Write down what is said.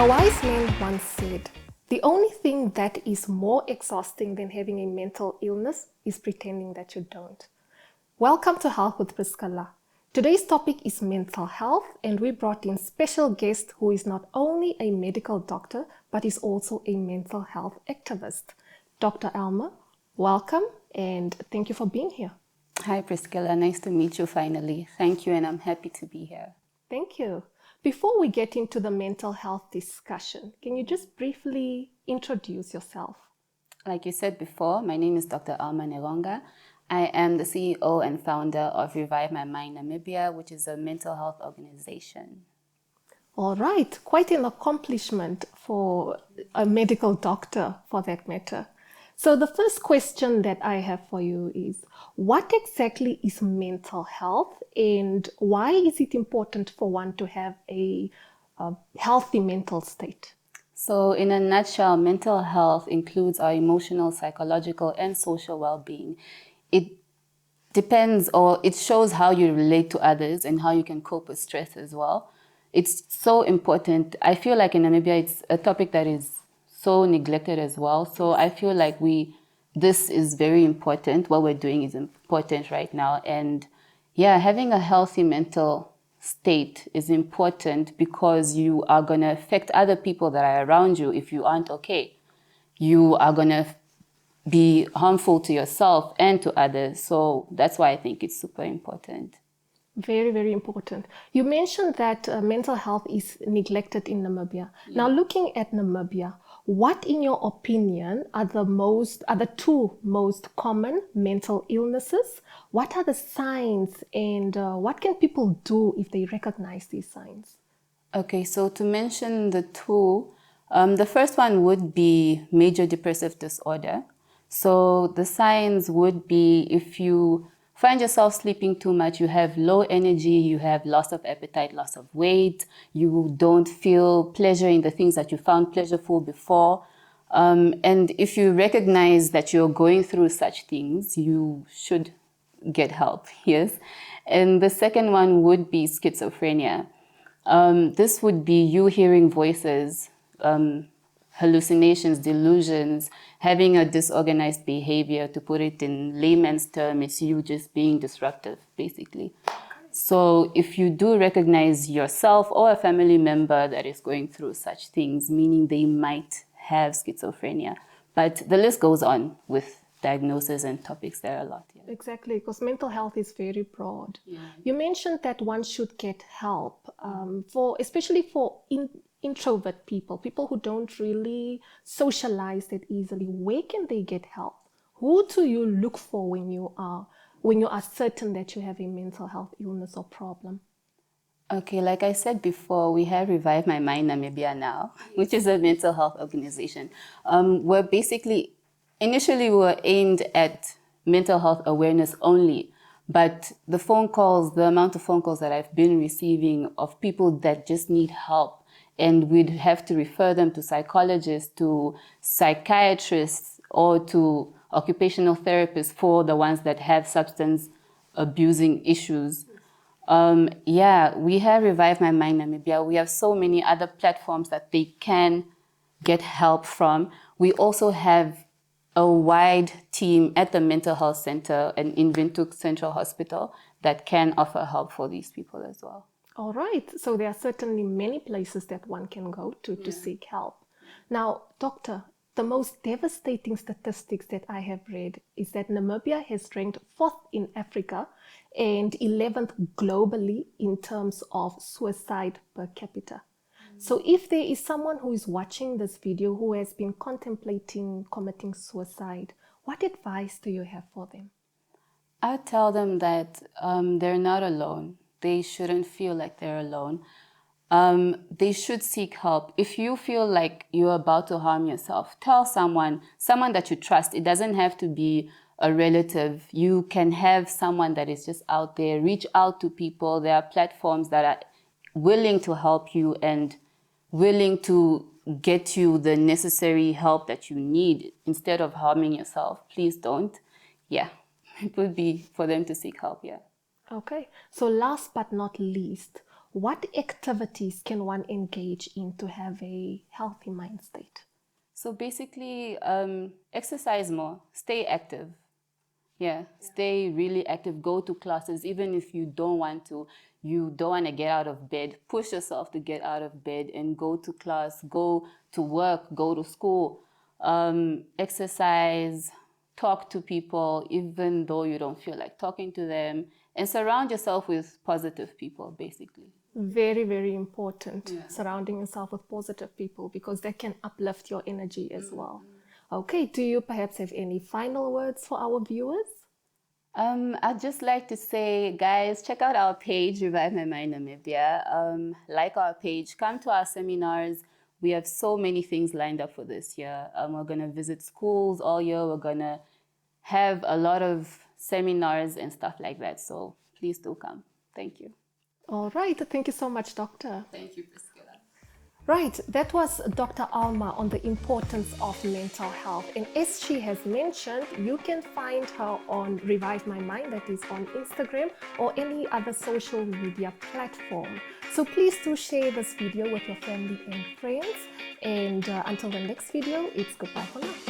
A wise man once said, "The only thing that is more exhausting than having a mental illness is pretending that you don't." Welcome to Health with Priskilla. Today's topic is mental health, and we brought in special guest who is not only a medical doctor, but is also a mental health activist. Dr. Alma, welcome, and thank you for being here. Hi, Priskilla. Nice to meet you finally. Thank you, and I'm happy to be here. Thank you. Before we get into the mental health discussion, can you just briefly introduce yourself? Like you said before, my name is Dr. Alma Neronga. I am the CEO and founder of Revive My Mind Namibia, which is a mental health organization. All right, quite an accomplishment for a medical doctor, for that matter. So the first question that I have for you is, what exactly is mental health, and why is it important for one to have a healthy mental state? So in a nutshell, mental health includes our emotional, psychological, and social well-being. It depends, or it shows how you relate to others and how you can cope with stress as well. It's so important. I feel like in Namibia, it's a topic that is so neglected as well. So I feel like this is very important. What we're doing is important right now. And yeah, having a healthy mental state is important because you are going to affect other people that are around you if you aren't okay. You are going to be harmful to yourself and to others. So that's why I think it's super important. Very, very important. You mentioned that mental health is neglected in Namibia. Now, looking at Namibia, what, in your opinion, are the two most common mental illnesses? What are the signs, and what can people do if they recognize these signs? Okay, so to mention the two, the first one would be major depressive disorder. So the signs would be if you find yourself sleeping too much, you have low energy, you have loss of appetite, loss of weight, you don't feel pleasure in the things that you found pleasurable before. And if you recognize that you're going through such things, you should get help, yes. And the second one would be schizophrenia. This would be you hearing voices, hallucinations, delusions, having a disorganized behavior. To put it in layman's terms, it's you just being disruptive, basically. So if you do recognize yourself or a family member that is going through such things, meaning they might have schizophrenia. But the list goes on with diagnosis and topics. There are a lot. Yeah. Exactly, because mental health is very broad. Yeah. You mentioned that one should get help, especially for introvert people who don't really socialize that easily. Where can they get help? Who do you look for when you are certain that you have a mental health illness or problem? Okay, like I said before, we have Revive My Mind Namibia now, which is a mental health organization. We're basically, initially we were aimed at mental health awareness only, but the amount of phone calls that I've been receiving of people that just need help, and we'd have to refer them to psychologists, to psychiatrists, or to occupational therapists for the ones that have substance abusing issues. We have Revive My Mind Namibia. We have so many other platforms that they can get help from. We also have a wide team at the Mental Health Center and in Windhoek Central Hospital that can offer help for these people as well. All right. So there are certainly many places that one can go to seek help. Now, doctor, the most devastating statistics that I have read is that Namibia has ranked 4th in Africa and 11th globally in terms of suicide per capita. So if there is someone who is watching this video who has been contemplating committing suicide, what advice do you have for them? I tell them that they're not alone. They shouldn't feel like they're alone. They should seek help. If you feel like you're about to harm yourself, tell someone that you trust. It doesn't have to be a relative. You can have someone that is just out there. Reach out to people. There are platforms that are willing to help you and willing to get you the necessary help that you need instead of harming yourself. Please don't. Yeah, it would be for them to seek help, yeah. Okay, so last but not least, what activities can one engage in to have a healthy mind state? So basically, exercise more, stay active. Yeah, stay really active. Go to classes, even if you don't want to. You don't want to get out of bed. Push yourself to get out of bed and go to class, go to work, go to school. Exercise, talk to people, even though you don't feel like talking to them, and surround yourself with positive people, basically. Very, very important, Yeah. surrounding yourself with positive people, because that can uplift your energy as well. Okay, do you perhaps have any final words for our viewers? I'd just like to say, guys, check out our page, Revive My Mind Namibia. Like our page, come to our seminars. We have so many things lined up for this year. We're going to visit schools all year. We're going to have a lot of seminars and stuff like that. So please do come. Thank you. All right, thank you so much, Doctor. Thank you, Priskilla. Right, that was Dr. Alma on the importance of mental health. And as she has mentioned, you can find her on Revive My Mind, that is on Instagram or any other social media platform. So please do share this video with your family and friends. And until the next video, it's goodbye for now.